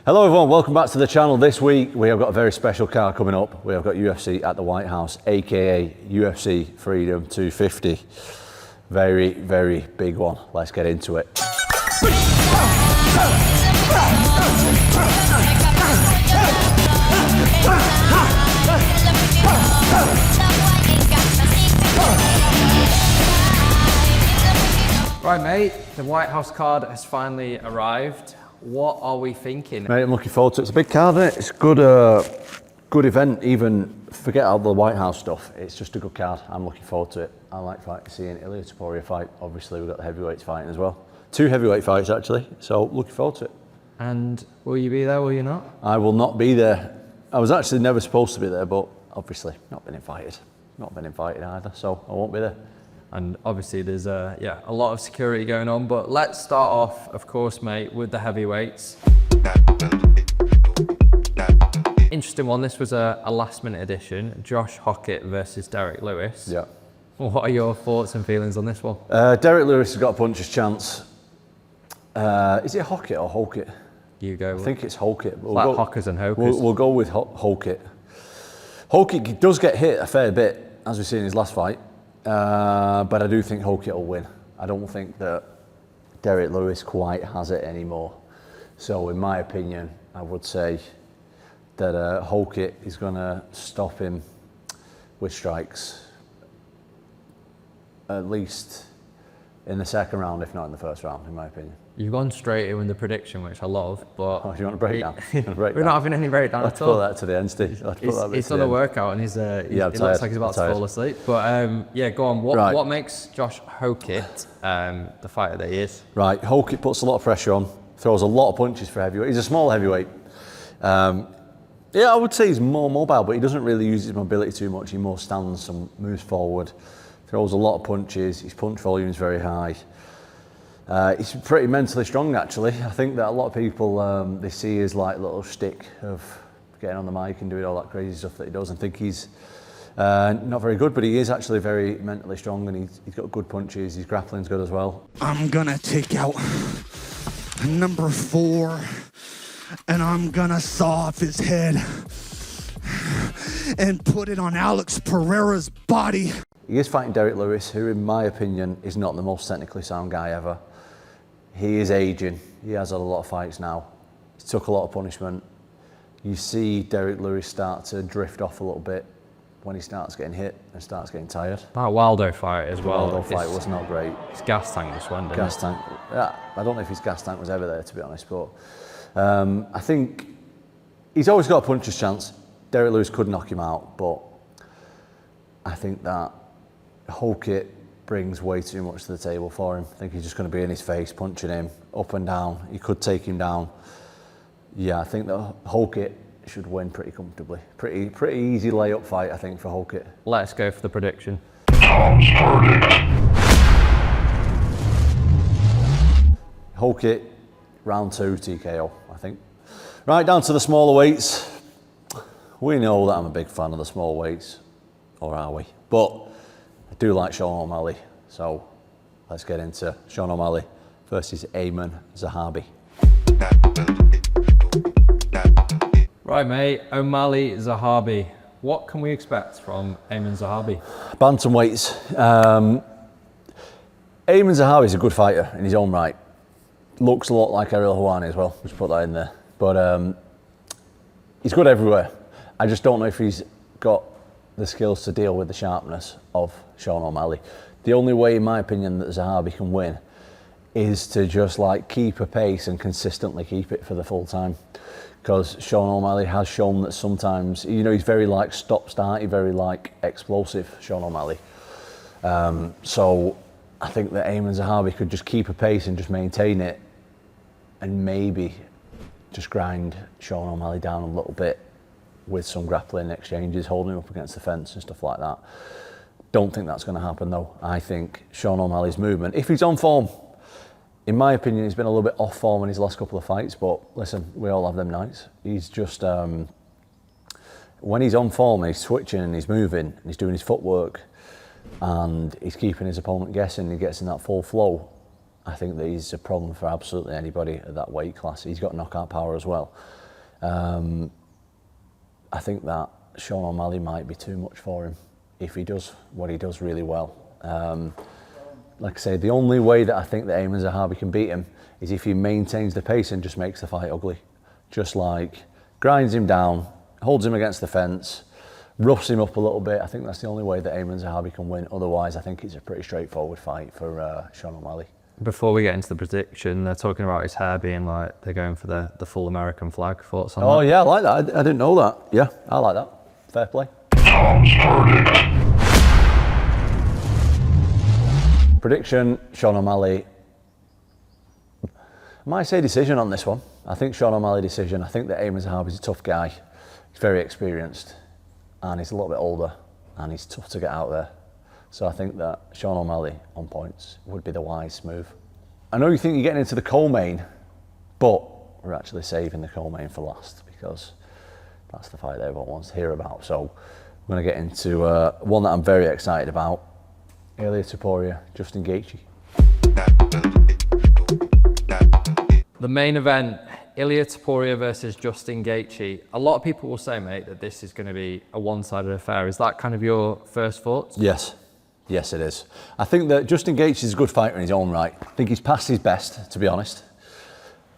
Hello everyone, welcome back to the channel. This week we have got a very special card coming up. We have got UFC at the White House, aka UFC Freedom 250. Very, very big one. Let's get into it. Right, mate, the White House card has finally arrived. What are we thinking? Mate, I'm looking forward to it. It's a big card, isn't it? It's a good event. Even forget all the White House stuff. It's just a good card. I'm looking forward to it. I like seeing Ilia Topuria fight. Obviously, we've got the heavyweights fighting as well. 2 heavyweight fights actually. So looking forward to it. And will you be there? Will you not? I will not be there. I was actually never supposed to be there, but obviously not been invited. Not been invited either, so I won't be there. And obviously there's a lot of security going on, but let's start off, of course, mate, with the heavyweights. Interesting one. This was a last-minute addition. Josh Hokit versus Derrick Lewis. Yeah. What are your thoughts and feelings on this one? Derrick Lewis has got a puncher's chance. Is it Hokit or Hokit? You go. I think it's Hokit. We'll like Hockers and Hokers. We'll go with Hokit. Hokit does get hit a fair bit, as we've seen in his last fight. But I do think Hokit will win. I don't think that Derrick Lewis quite has it anymore. So in my opinion, I would say that Hokit is going to stop him with strikes, at least in the second round, if not in the first round, in my opinion. You've gone straight in with the prediction, which I love, but... Oh, do you want to break down? We're not having any breakdown at all. Let's put that to the end, Steve. He's done a workout and he looks like he's about to fall asleep. But yeah, go on. What makes Josh Hokit the fighter that he is? Right, Hokit puts a lot of pressure on, throws a lot of punches for heavyweight. He's a small heavyweight. Yeah, I would say he's more mobile, but he doesn't really use his mobility too much. He more stands and moves forward, throws a lot of punches. His punch volume is very high. He's pretty mentally strong, actually. I think that a lot of people, they see his like little shtick of getting on the mic and doing all that crazy stuff that he does and think he's not very good, but he is actually very mentally strong and he's got good punches. His grappling's good as well. I'm gonna take out number 4 and I'm gonna saw off his head and put it on Alex Pereira's body. He is fighting Derrick Lewis, who in my opinion is not the most technically sound guy ever. He is aging. He has had a lot of fights now. He took a lot of punishment. You see Derrick Lewis start to drift off a little bit when he starts getting hit and starts getting tired. That Waldo fight as well. The Waldo fight was not great. His gas tank just went, didn't it? Gas tank. Yeah, I don't know if his gas tank was ever there, to be honest, but I think he's always got a puncher's chance. Derrick Lewis could knock him out, but I think that Hokit brings way too much to the table for him. I think he's just going to be in his face, punching him up and down. He could take him down. Yeah, I think that Hokit should win pretty comfortably. Pretty easy layup fight, I think, for Hokit. Let's go for the prediction. Tom's verdict. Hokit, round 2 TKO, I think. Right, down to the smaller weights. We know that I'm a big fan of the small weights, or are we? But I do like Sean O'Malley, so let's get into Sean O'Malley versus Aiemann Zahabi. Right, mate, O'Malley Zahabi. What can we expect from Aiemann Zahabi? Bantamweights. Aiemann Zahabi is a good fighter in his own right. Looks a lot like Ciryl Gane as well, just put that in there. But he's good everywhere. I just don't know if he's got the skills to deal with the sharpness of Sean O'Malley. The only way, in my opinion, that Zahabi can win is to just like keep a pace and consistently keep it for the full time. Because Sean O'Malley has shown that sometimes, you know, he's very like stop-start, very like explosive, Sean O'Malley. So I think that Aiemann Zahabi could just keep a pace and just maintain it and maybe just grind Sean O'Malley down a little bit with some grappling exchanges, holding him up against the fence and stuff like that. Don't think that's going to happen though. I think Sean O'Malley's movement, if he's on form, in my opinion, he's been a little bit off form in his last couple of fights, but listen, we all have them nights. He's just, when he's on form, he's switching and he's moving and he's doing his footwork and he's keeping his opponent guessing, he gets in that full flow. I think that he's a problem for absolutely anybody at that weight class. He's got knockout power as well. I think that Sean O'Malley might be too much for him if he does what he does really well. Like I say, the only way that I think that Aiemann Zahabi can beat him is if he maintains the pace and just makes the fight ugly. Just like grinds him down, holds him against the fence, roughs him up a little bit. I think that's the only way that Aiemann Zahabi can win. Otherwise, I think it's a pretty straightforward fight for Sean O'Malley. Before we get into the prediction, they're talking about his hair being like, they're going for the full American flag. Thoughts on that? Oh yeah, I like that. I didn't know that. Yeah, I like that. Fair play. Tom's verdict. Prediction, Sean O'Malley. I might say decision on this one. I think Sean O'Malley decision. I think that Aiemann Zahabi's a tough guy. He's very experienced and he's a little bit older and he's tough to get out there. So I think that Sean O'Malley on points would be the wise move. I know you think you're getting into the co-main, but we're actually saving the co-main for last because that's the fight that everyone wants to hear about. So I'm going to get into one that I'm very excited about. Ilia Topuria, Justin Gaethje. The main event, Ilia Topuria versus Justin Gaethje. A lot of people will say, mate, that this is going to be a one-sided affair. Is that kind of your first thoughts? Yes. Yes, it is. I think that Justin Gaethje is a good fighter in his own right. I think he's past his best, to be honest.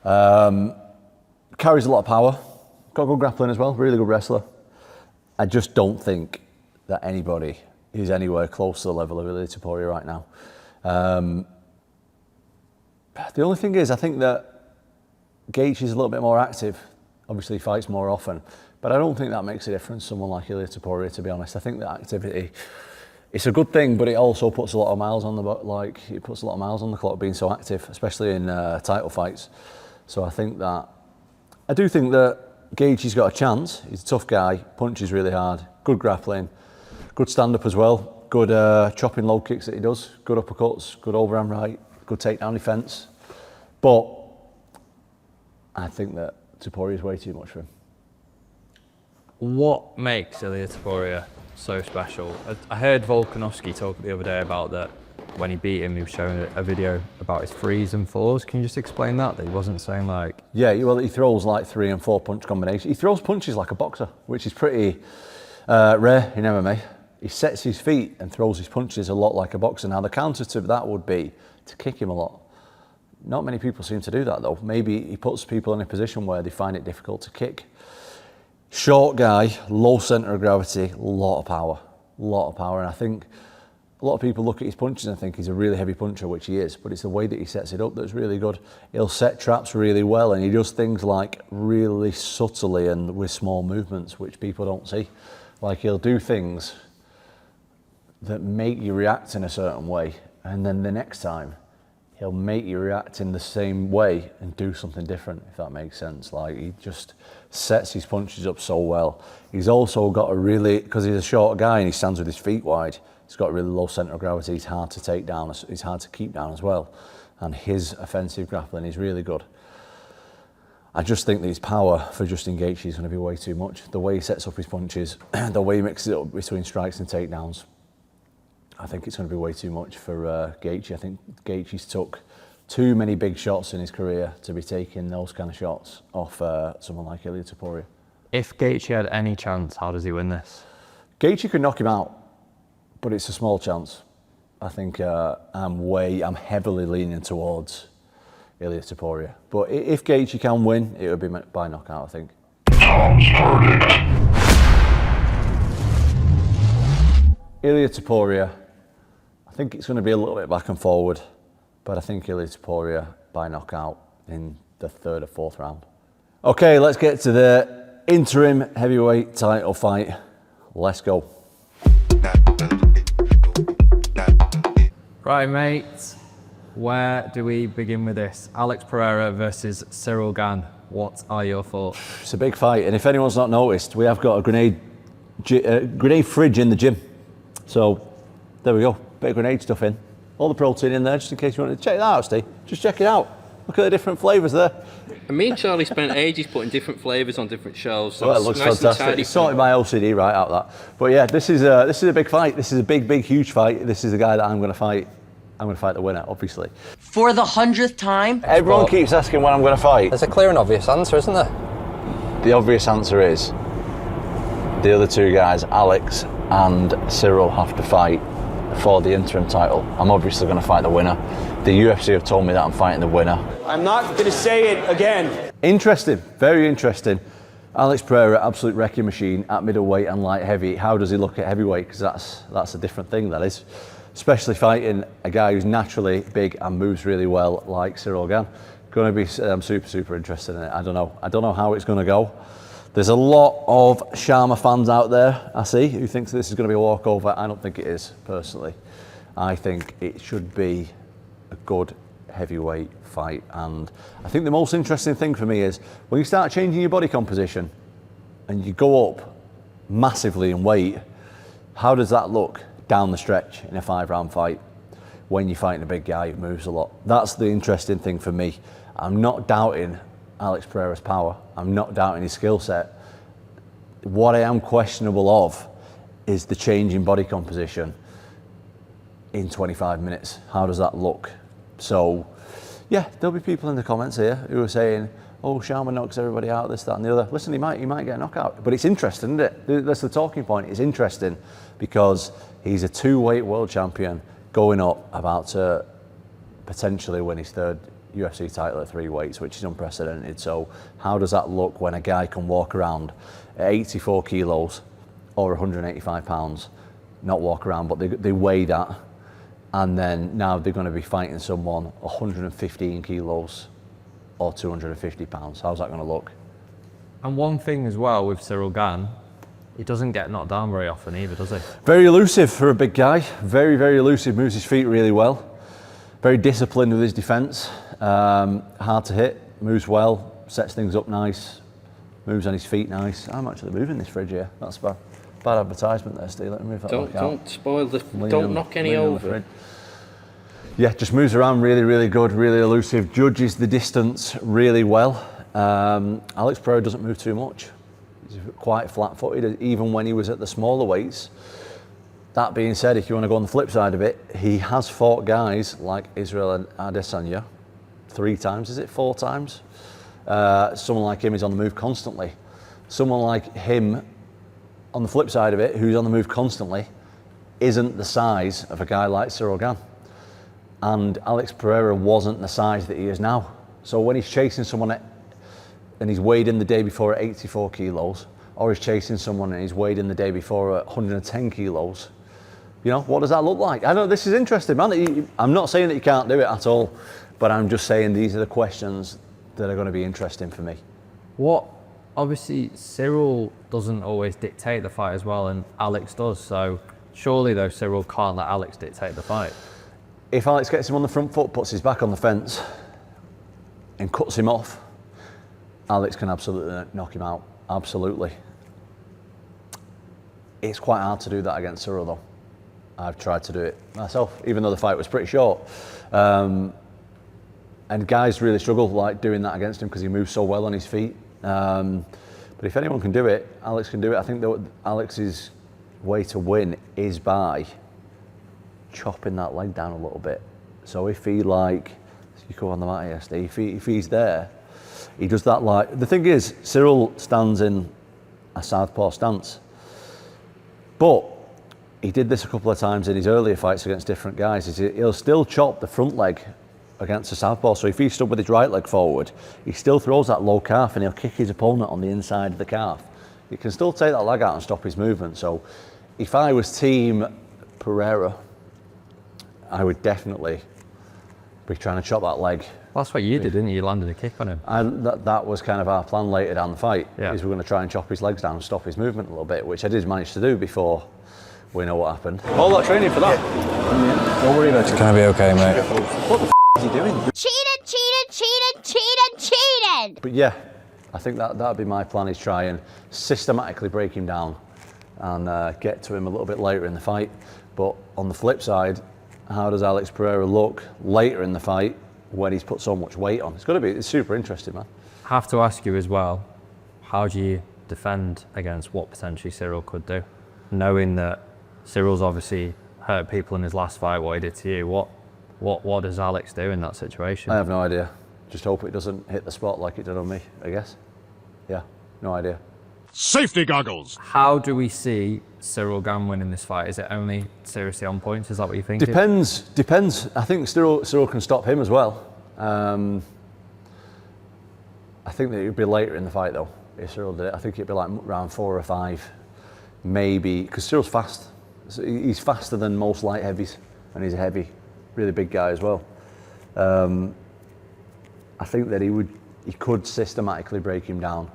Carries a lot of power. Got good grappling as well. Really good wrestler. I just don't think that anybody is anywhere close to the level of Ilia Topuria right now. The only thing is, I think that Gaethje is a little bit more active. Obviously, he fights more often. But I don't think that makes a difference, someone like Ilia Topuria, to be honest. I think that activity, it's a good thing, but it also puts a lot of miles on the clock being so active, especially in title fights. So I think that Gaethje's got a chance. He's a tough guy, punches really hard, good grappling, good stand-up as well, good chopping low kicks that he does, good uppercuts, good overhand right, good takedown defence. But I think that Topuria is way too much for him. What makes Ilia Topuria so special? I heard Volkanovski talk the other day about that when he beat him, he was showing a video about his threes and fours. Can you just explain that? That he wasn't saying like... Yeah, well, he throws like 3 and 4 punch combinations. He throws punches like a boxer, which is pretty rare in MMA. He sets his feet and throws his punches a lot like a boxer. Now, the counter to that would be to kick him a lot. Not many people seem to do that, though. Maybe he puts people in a position where they find it difficult to kick. Short guy, low centre of gravity, a lot of power. And I think a lot of people look at his punches and think he's a really heavy puncher, which he is, but it's the way that he sets it up that's really good. He'll set traps really well, and he does things like really subtly and with small movements, which people don't see. Like, he'll do things that make you react in a certain way, and then the next time he'll make you react in the same way and do something different, if that makes sense. Like, he just sets his punches up so well. He's also got because he's a short guy and he stands with his feet wide, he's got a really low centre of gravity. He's hard to take down, he's hard to keep down as well. And his offensive grappling is really good. I just think that his power for Justin Gaethje is going to be way too much. The way he sets up his punches, the way he mixes it up between strikes and takedowns, I think it's going to be way too much for Gaethje. I think Gaethje's took too many big shots in his career to be taking those kind of shots off someone like Ilia Topuria. If Gaethje had any chance, how does he win this? Gaethje could knock him out, but it's a small chance. I think I'm heavily leaning towards Ilia Topuria. But if Gaethje can win, it would be by knockout, I think. Tom's verdict. Ilia Topuria. I think it's going to be a little bit back and forward, but I think Ilia Topuria by knockout in the 3rd or 4th round. Okay, let's get to the interim heavyweight title fight. Let's go. Right, mate. Where do we begin with this? Alex Pereira versus Ciryl Gane. What are your thoughts? It's a big fight, and if anyone's not noticed, we have got a grenade fridge in the gym. So there we go. Bit of grenade stuff in. All the protein in there, just in case you want to check that out, Steve. Just check it out. Look at the different flavours there. And me and Charlie spent ages putting different flavours on different shelves. So well, it looks fantastic. It's sorted my OCD right out that. But yeah, this is a big fight. This is a big, huge fight. This is the guy that I'm going to fight I'm going to fight the winner, obviously. For the 100th time? Everyone keeps asking when I'm going to fight. There's a clear and obvious answer, isn't there? The obvious answer is the other two guys, Alex and Ciryl, have to fight for the interim title. I'm obviously going to fight the winner. The UFC have told me that I'm fighting the winner. I'm not going to say it again. Interesting, very interesting. Alex Pereira, absolute wrecking machine at middleweight and light heavy. How does he look at heavyweight? Because that's a different thing, that is. Especially fighting a guy who's naturally big and moves really well, like Ciryl Gane. Going to be super interested in it. I don't know how it's going to go. There's a lot of Sharma fans out there, I see, who thinks this is going to be a walkover. I don't think it is, personally. I think it should be a good heavyweight fight, and I think the most interesting thing for me is when you start changing your body composition and you go up massively in weight, how does that look down the stretch in a 5-round fight when you're fighting a big guy who moves a lot? That's the interesting thing for me. I'm not doubting Alex Pereira's power. I'm not doubting his skill set. What I am questionable of is the change in body composition in 25 minutes. How does that look? So, yeah, there'll be people in the comments here who are saying, oh, Sharma knocks everybody out, this, that and the other. Listen, he might get a knockout. But it's interesting, isn't it? That's the talking point. It's interesting because he's a 2-weight world champion going up, about to potentially win his 3rd UFC title at 3 weights, which is unprecedented. So how does that look when a guy can walk around at 84 kilos or 185 pounds, not walk around, but they weigh that, and then now they're going to be fighting someone 115 kilos or 250 pounds. How's that going to look? And one thing as well with Ciryl Gane, he doesn't get knocked down very often either, does he? Very elusive for a big guy. Very elusive, moves his feet really well. Very disciplined with his defence. Hard to hit, moves well, sets things up nice, moves on his feet nice. I'm actually moving this fridge here. That's bad advertisement there, Steve. Let me move that back out. Don't spoil the. Don't knock any over. Yeah, just moves around really good, really elusive. Judges the distance really well. Alex Pereira doesn't move too much. He's quite flat-footed, even when he was at the smaller weights. That being said, if you want to go on the flip side of it, he has fought guys like Israel Adesanya 3 times, is it 4 times? Someone like him is on the move constantly. Someone like him, on the flip side of it, who's on the move constantly, isn't the size of a guy like Ciryl Gane. And Alex Pereira wasn't the size that he is now. So when he's chasing someone and he's weighed in the day before at 84 kilos, or he's chasing someone and he's weighed in the day before at 110 kilos, you know, what does that look like? I know this is interesting, man. I'm not saying that you can't do it at all, but I'm just saying these are the questions that are going to be interesting for me. Obviously, Ciryl doesn't always dictate the fight as well, and Alex does. So surely, though, Ciryl can't let Alex dictate the fight. If Alex gets him on the front foot, puts his back on the fence, and cuts him off, Alex can absolutely knock him out. Absolutely. It's quite hard to do that against Ciryl, though. I've tried to do it myself, even though the fight was pretty short. And guys really struggle like doing that against him because he moves so well on his feet. But if anyone can do it, Alex can do it. I think that Alex's way to win is by chopping that leg down a little bit. So if he you go on the mat here, Steve, if he's there, he does that the thing is, Ciryl stands in a southpaw stance. But he did this a couple of times in his earlier fights against different guys. He'll still chop the front leg against the southpaw. So if he stood with his right leg forward, he still throws that low calf and he'll kick his opponent on the inside of the calf. He can still take that leg out and stop his movement. So if I was team Pereira, I would definitely be trying to chop that leg. Well, that's what you did, didn't you? You landed a kick on him. That was kind of our plan later down the fight, is we're going to try and chop his legs down and stop his movement a little bit, which I did manage to do before we know what happened. All that training for that. Yeah. Don't worry about it. It's going to be okay, mate. What the is he doing? Cheated! But yeah, I think that'd be my plan, is try and systematically break him down and get to him a little bit later in the fight. But on the flip side, how does Alex Pereira look later in the fight when he's put so much weight on? It's super interesting, man. I have to ask you as well, how do you defend against what potentially Ciryl could do? Knowing that Cyryl's obviously hurt people in his last fight, what he did to you, What does Alex do in that situation? I have no idea. Just hope it doesn't hit the spot like it did on me, I guess. Yeah, no idea. Safety goggles. How do we see Ciryl Gane winning this fight? Is it only seriously on points? Is that what you think? Depends. I think Ciryl can stop him as well. I think that it would be later in the fight though, if Ciryl did it. I think it'd be like round 4 or 5, maybe, because Cyryl's fast. He's faster than most light heavies, and he's a heavy, really big guy as well. I think that he could systematically break him down.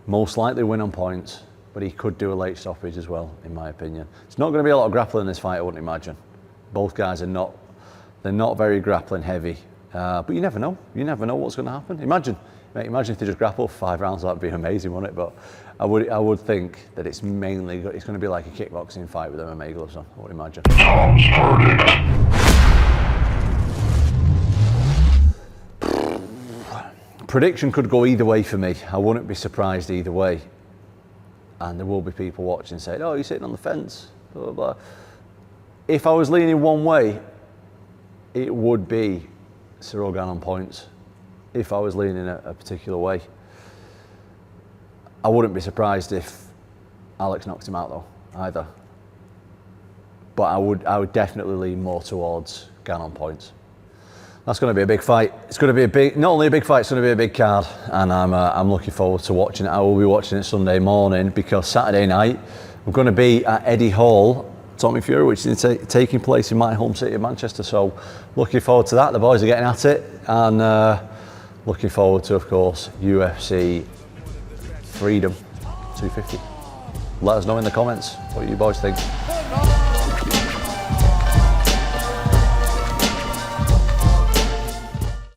Most likely win on points, but he could do a late stoppage as well, in my opinion. It's not going to be a lot of grappling in this fight, I wouldn't imagine. Both guys are not, they're not very grappling heavy. But you never know. You never know what's going to happen. Imagine if they just grapple for 5 rounds, that'd be amazing, wouldn't it? But I would think that it's going to be like a kickboxing fight with MMA gloves on, I would imagine. Tom's verdict. Prediction could go either way for me. I wouldn't be surprised either way. And there will be people watching saying, oh, you're sitting on the fence, blah, blah, blah. If I was leaning one way, it would be Ciryl Gane on points. If I was leaning a particular way. I wouldn't be surprised if Alex knocked him out though, either. But I would definitely lean more towards Gane on points. That's going to be a big fight. It's going to be not only a big fight, it's going to be a big card, and I'm looking forward to watching it. I will be watching it Sunday morning because Saturday night we're going to be at Eddie Hall, Tommy Fury, which is taking place in my home city of Manchester. So looking forward to that. The boys are getting at it, and looking forward to, of course, UFC Freedom 250. Let us know in the comments what you boys think.